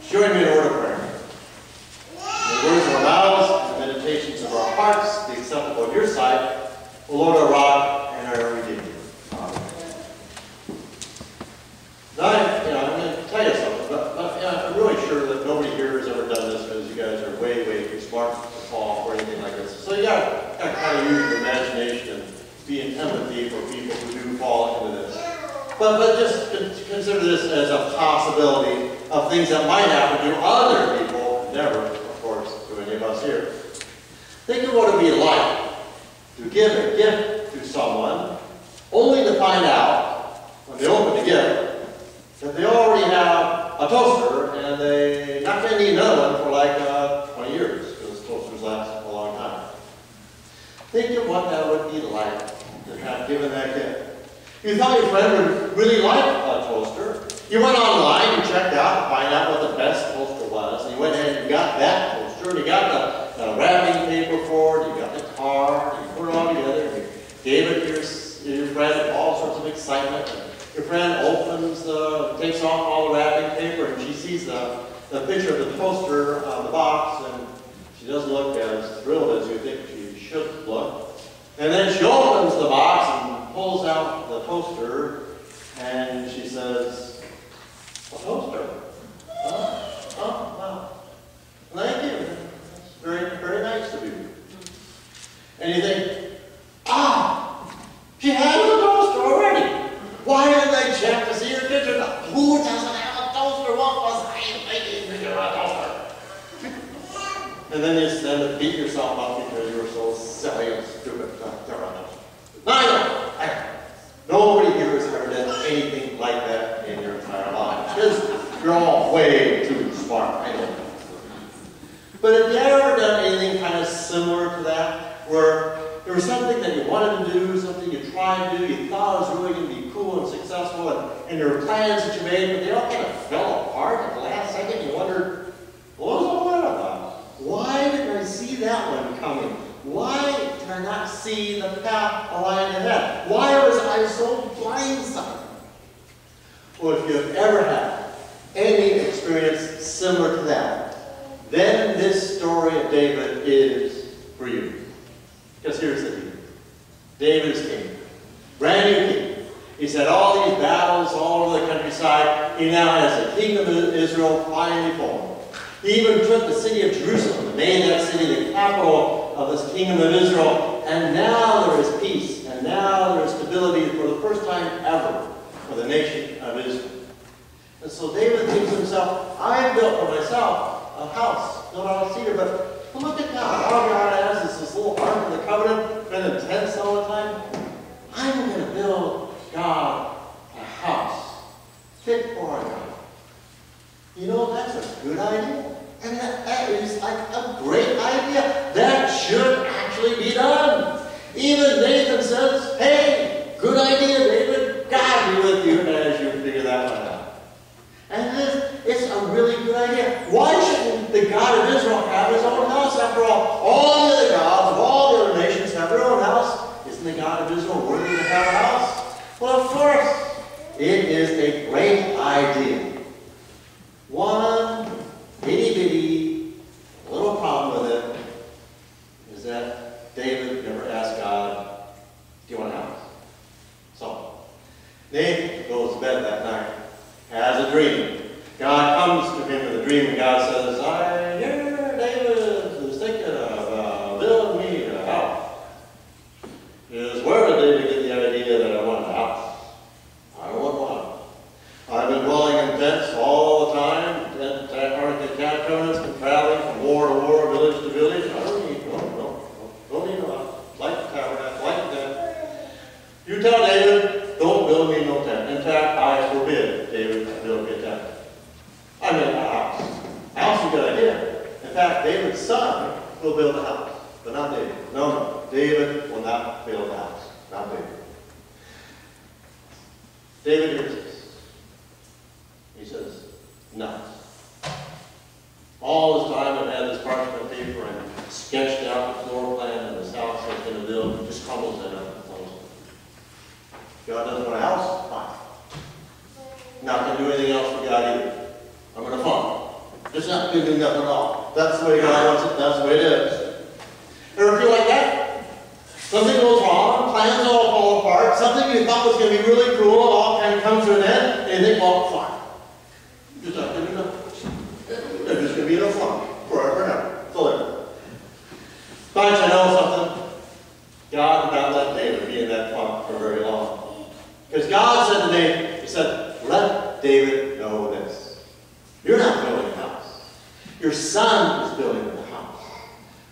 Join me in a word of prayer. The words of our mouths and the meditations of our hearts be acceptable in your sight, O Lord, our rock and our Redeemer. Amen. Now, I'm going to tell you something, but I'm really sure that nobody here has ever done this because you guys are way, way too smart to fall for anything like this. So you got to kind of use your imagination and be in empathy for people who do fall into this. But just consider this as a possibility of things that might happen to other people, never, of course, to any of us here. Think of what it would be like to give a gift to someone only to find out, when they open the gift, that they already have a toaster and they're not going to need another one for like 20 years, because toasters last a long time. Think of what that would be like to have given that gift. You thought your friend would really like a toaster. You went online and checked out to find out what the best toaster was. And you went ahead and got that toaster. And you got the wrapping paper for it. You got the card. And you put it all together. And you gave it to your friend with all sorts of excitement. And your friend takes off all the wrapping paper. And she sees the picture of the toaster on the box. And she doesn't look as thrilled as you think she should look. And then she opens the box and pulls out the toaster, and she says, "A toaster? Oh, wow. Thank you. That's very, very nice of you." And you think, she has a toaster already. Why didn't they check to see her picture? Who doesn't have a toaster? What was I thinking to get a toaster? And then you stand to beat yourself up because you were so silly and stupid. Nobody here has ever done anything like that in your entire life. Because you're all way too smart. I know. But have you ever done anything kind of similar to that? Where there was something that you wanted to do, something you tried to do, you thought it was really going to be cool and successful, and there were plans that you made, but they all kind of fell apart at the last second. You wondered, what was all that about? Why didn't I see that one coming? Why did I not see the path lying ahead? Why was I so blindsided? Well, if you've ever had any experience similar to that, then this story of David is for you. Because here's the deal. David is king. Brand new king. He's had all these battles all over the countryside. He now has the kingdom of Israel finally formed. He even took the city of Jerusalem and made that city the capital of this kingdom of Israel. And now there is peace. And now there is stability for the first time ever for the nation of Israel. And so David thinks to himself, I built for myself a house built out of cedar. But look at God. All God has is this little ark of the covenant, been in tents all the time. I'm going to build God a house fit for our God. You know, that's a good idea. And that is like a great idea. That should actually be done. Even Nathan says, hey, good idea, David. God be with you as you figure that one out. And it's a really good idea. Why shouldn't the God of Israel have his own house? After all the other gods of all the other nations have their own house. Isn't the God of Israel worthy to have a house? Well, of course. It is a great idea. One itty-bitty little problem with it is that David never asked God, do you want a house? So, Nathan goes to bed that night, has a dream. God comes to him with a dream, and God says, I hear David is thinking of building me a house. Where did David get the idea that I want a house? I don't want one. I've been dwelling in tents all the time. Cat covenants and traveling from war to war, village to village. I don't need no house. Like the tabernacle, like the tent. You tell David, don't build me no tent. In fact, I forbid David to build me a tent. I mean a house. A house is a good idea. In fact, David's son will build a house, but not David. No. David will not build a house. Not David. David hears this. He says, no. All this time I've had this parchment paper and sketched out the floor plan of this house I was going to build. It just crumbles in and closes. God doesn't want a house? Fine. Not going to do anything else for God either. I'm going to farm. not good enough at all. That's the way God wants it, that's the way it is. Ever feel like that? Something goes wrong, plans all fall apart, something you thought was going to be really cool, all kind of comes to an end, and you think, well, fine. Just not good enough. They're just going to be in a funk forever and ever. Forever. But I know something. God did not let David be in that funk for very long. Because God said to David, He said, let David know this. You're not building a house. Your son is building the house.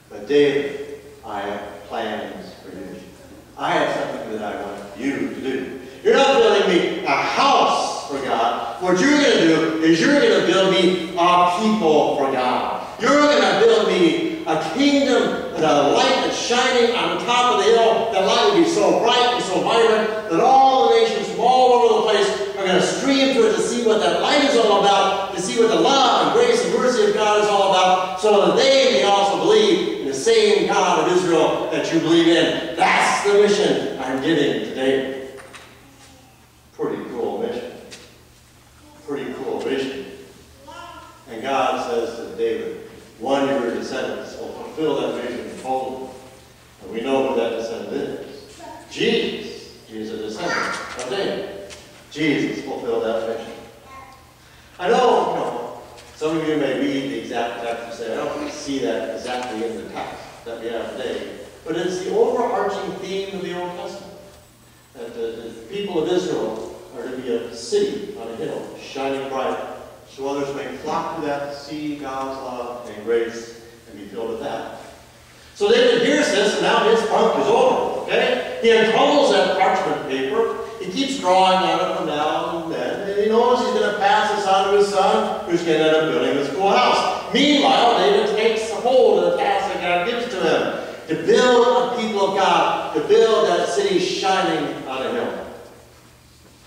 But David, I have plans for you. I have something that I want you to do. You're not building me a house for God. What you're going to do is you're going to build me a people for God. You're going to build me a kingdom and a light that's shining on the top of the hill. That light will be so bright and so vibrant that all the nations from all over the place are going to stream to it to see what that light is all about, to see what the love and grace and mercy of God is all about, so that they may also believe in the same God of Israel that you believe in. That's the mission I'm giving to David. Pretty cool mission. Pretty cool vision. And God says to David, one of your descendants will fulfill that vision totally. And we know who that descendant is. Jesus. He's a descendant of David. Jesus fulfilled that vision. I know, some of you may read the exact text and say, I don't see that exactly in the text that we have today. But it's the overarching theme of the Old Testament. That the people of Israel are to be a city on a hill, shining bright, so others may flock to that to see God's love and grace and be filled with that. So David hears this, and now his funk is over, okay? He uncrumbles that parchment paper. He keeps drawing on it from now and then, and he knows he's going to pass this on to his son, who's going to end up building this cool house. Meanwhile, David takes hold of the task that God gives to him, to build a people of God, to build that city shining on a hill.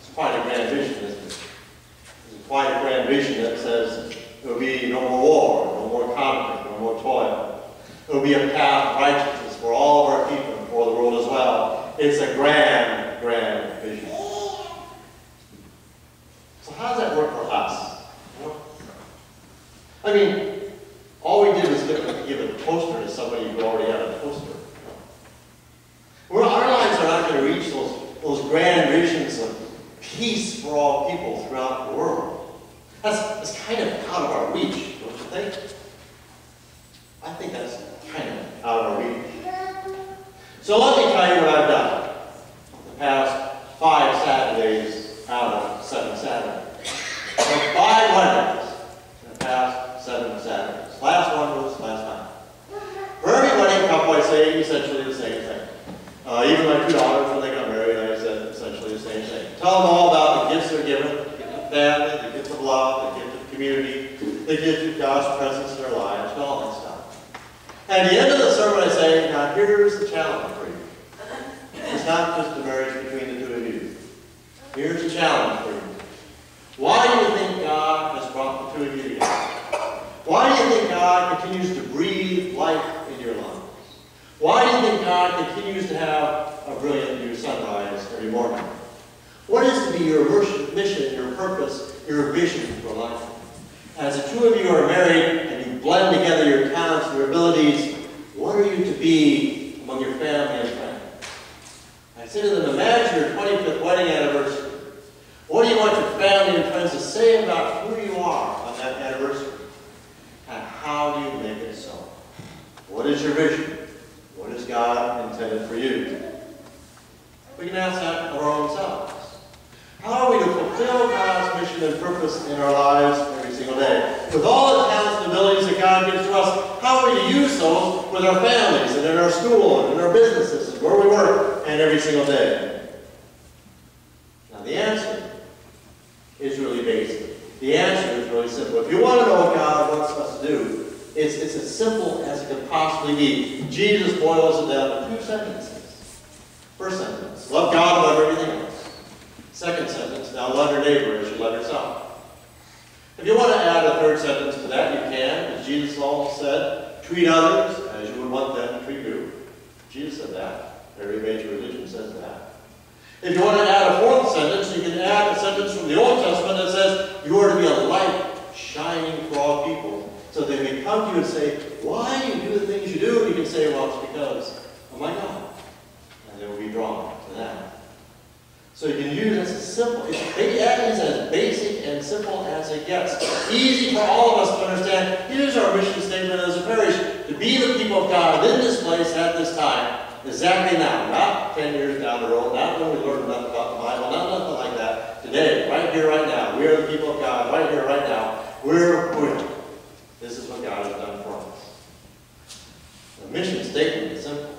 It's quite a grand vision, isn't it? It's quite a grand vision that says there will be no more war, no more conflict, no more toil. There will be a path of righteousness for all of our people and for the world as well. It's a grand, grand vision. So how does that work for us? I mean, all we did was give a toaster to somebody who already had a toaster. Our lives are not going to reach those grand visions of peace for all people throughout the world. That's kind of out of our reach, don't you think? I think that's kind of out of our reach. So let me tell you what I've done the past 5 Saturdays out of 7 Saturdays. So 5 Mondays in the past 7 Saturdays. Last one was last night. For every wedding couple, I say essentially the same thing. Even my 2 daughters, when they got married, I said essentially the same thing. Tell them all about the gifts they're given, the gift of family, the gift of love, the gift of community, the gift of God's presence in their lives, and all that stuff. And at the end of the sermon, I say, now here's the challenge for you. It's not just a marriage between the 2 of you. Here's the challenge for you. Why do you think God has brought the 2 of you together? Why do you think God continues to breathe life in your lungs? Why do you think God continues to have a brilliant new sunrise every morning? What is to be your mission, your purpose, your vision for life? As the 2 of you are married and you blend together your talents and your abilities, what are you to be among your family and friends? I say to them, imagine your 25th wedding anniversary. What do you want your family and friends to say about who you are on that anniversary? And how do you make it so? What is your vision? What has God intended for you? We can ask that of our own selves. How are we to fulfill God's mission and purpose in our lives every single day? With all the talents and abilities that God gives to us, how are we to use those with our families and in our school and in our businesses and where we work and every single day? Now the answer is really basic. The answer is really simple. If you want to know what God wants us to do, it's as simple as it can possibly be. Jesus boils it down to 2 sentences. First sentence, love God above everything else. Second sentence, now love your neighbor as you love yourself. If you want to add a 3rd sentence to that, you can. As Jesus also said, treat others as you would want them to treat you. Jesus said that. Every major religion says that. If you want to add a 4th sentence, you can add a sentence from the Old Testament that says, you are to be a light shining for all people, so they come to you and say, why do you do the things you do? And you can say, well, it's because of my God. And they will be drawn to that. So you can use it as simple. That is as basic and simple as it gets. Easy for all of us to understand. Here's our mission statement as a parish: to be the people of God in this place at this time, exactly now, not 10 years down the road, not when we learn enough about the Bible, not nothing like that. Today, right here, right now, we are the people of God. Right here, right now, we're with. This is what God has done for us. The mission statement is simple.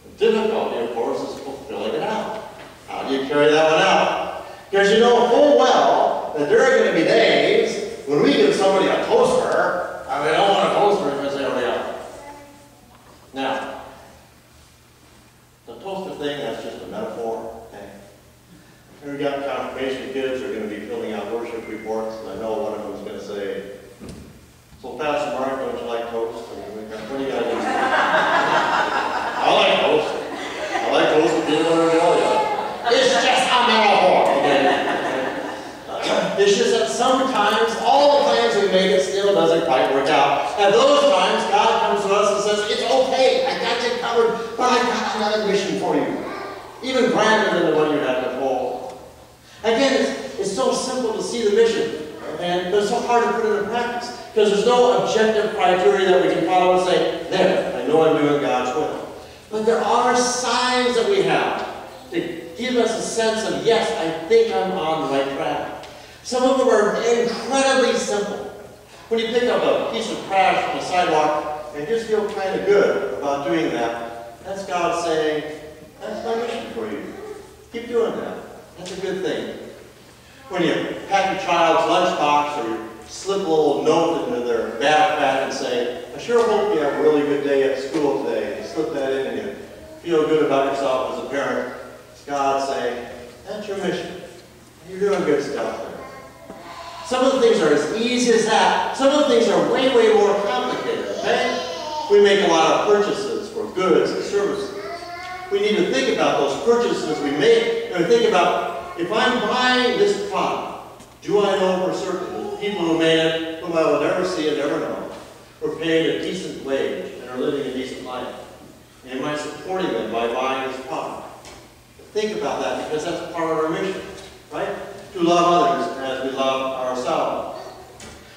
The difficulty, of course, is fulfilling it out. How do you carry that one out? Because you know full well that there are going to be days when we give somebody a toaster, and they don't want a toaster because they already have it. Now, the toaster thing, that's just a metaphor. Okay? And we got confirmation kids who are going to be filling out worship reports, and I know one of them is going to say, so Pastor Mark, don't you like toast? What do you got to do? I like toast. I like toast with peanut butter and jelly. It's just a metaphor. It's just that sometimes all the plans we make, it still doesn't quite work out. At those times, God comes to us and says, it's okay, I got you covered, but I got another mission for you. Even grander than the one you had before. Again, it's so simple to see the mission, but it's so hard to put it into practice. Because there's no objective criteria that we can follow and say, there, I know I'm doing God's will. But there are signs that we have to give us a sense of, yes, I think I'm on the right track. Some of them are incredibly simple. When you pick up a piece of trash on the sidewalk and just feel kind of good about doing that, that's God saying, that's my mission for you. Keep doing that. That's a good thing. When you pack your child's lunchbox or you slip a little note into their backpack and say, I sure hope you have a really good day at school today. And slip that in and you feel good about yourself as a parent. God saying, that's your mission. You're doing good stuff there. Some of the things are as easy as that. Some of the things are way, way more complicated, okay? We make a lot of purchases for goods and services. We need to think about those purchases we make and think about, if I'm buying this product, do I know for certain that people who made it, whom I will never see and never know, were paid a decent wage and are living a decent life? And am I supporting them by buying this product? Think about that, because that's part of our mission, right? To love others as we love ourselves.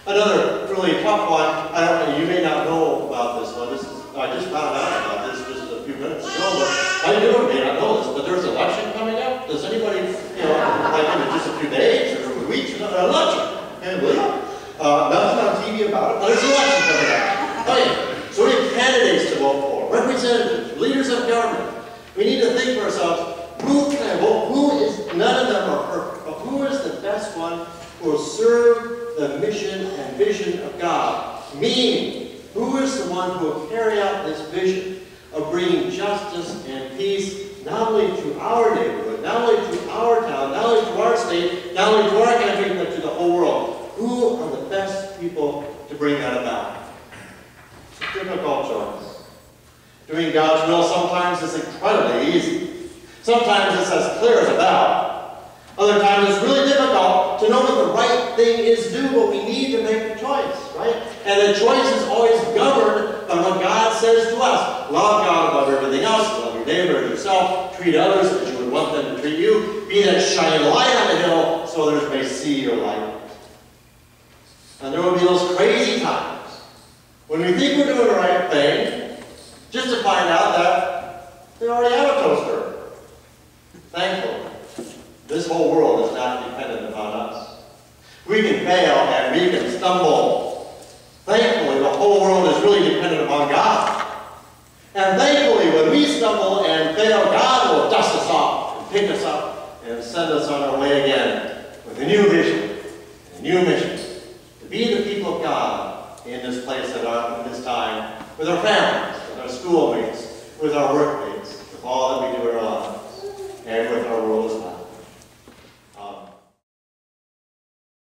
Another really tough one, you may not know about this one. I just found out about this just a few minutes ago, but I may not know this, but there's an election coming up. Does anybody, like in just a few days or weeks, an election? Can't believe it. Nothing on TV about it, but there's an election coming up. Okay, so we have candidates to vote for, representatives, leaders of government. We need to think for ourselves, who can I vote? Who is, none of them are perfect, but who is the best one who will serve the mission and vision of God? Meaning, who is the one who will carry out this vision of bringing justice and peace not only to our neighborhood, not only to our town, not only to our state, not only to our country, but to the whole world? Who are the best people to bring that about? It's a difficult choice. Doing God's will sometimes is incredibly easy. Sometimes it's as clear as a bell. Other times it's really difficult to know what the right thing is to do, but we need to make the choice, right? And the choice is always governed by what God says to us. Love God above everything else. Love your neighbor as yourself. Treat others as you would want them to treat you. Be that shining light on the hill so others may see your light. And there will be those crazy times when we think we're doing the right thing, just to find out that they already have a toaster. Thankfully, this whole world is not dependent upon us. We can fail and we can stumble. Thankfully, the whole world is really dependent upon God. And thankfully, when we stumble and fail, God will dust us off and pick us up and send us on our way again with a new vision, a new mission. To be the people of God in this place at this time, with our families, with our schoolmates, with our workmates, with all that we do.